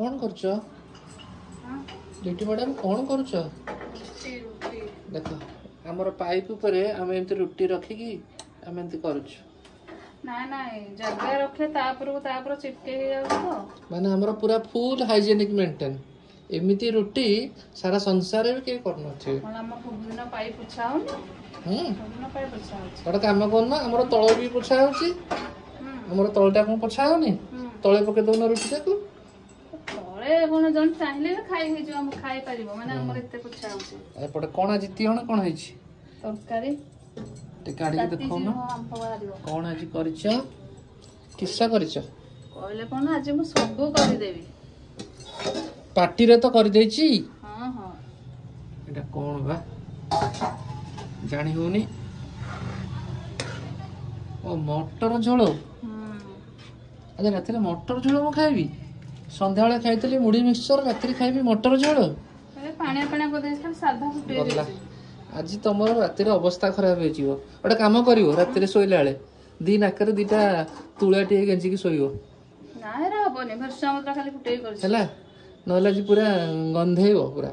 कौन करछ लिट्टी मैडम कौन करछ देख हमर पाइप ऊपर हम एमती रोटी रखी की हम एमती करछ ना ना जगह रखले तापर चिपके हो जाउ तो माने हमर पूरा फुल हाइजेनिक मेंटेन एमिति रोटी सारा संसार में के करन छै मन हम दिन पाइप पुछाउ दिन पाइप पुछाउ गोटे काम करना हमर तळ भी पुछा होछि हमर तळटा कोन पुछा होनी तळे पके दोन रोटी ताकू तळे कोन जन चाहिले खाइ हे जो हम खाइ परिबो माने हमर एते पुछा होछि एपटे कोन जिति हण कोन हैछि तरकारी ते काढी के देखौ न कोन आज करिछ किस्सा करिछ कहले कोन आज मु सब करि देबी पार्टी रे तो कर देछि हां हां एटा कोन बा जानी होनी ओ मटर झोल आज रात मटर झोल मु खाइबी संध्या बेले खाइतली मुढ़ी मिक्सचर रात खाइबी मटर झोल पानी पानी को दे साधा फुटे दे आज तुम रात अवस्था खराब हो गोटे कम कर रात शोला बेले दी नाक दीटा तुला टे गेंजिकी शोब ना हेरा हबनी भरसा मत खाली फुटे कर है ना पूरा गंधेब पूरा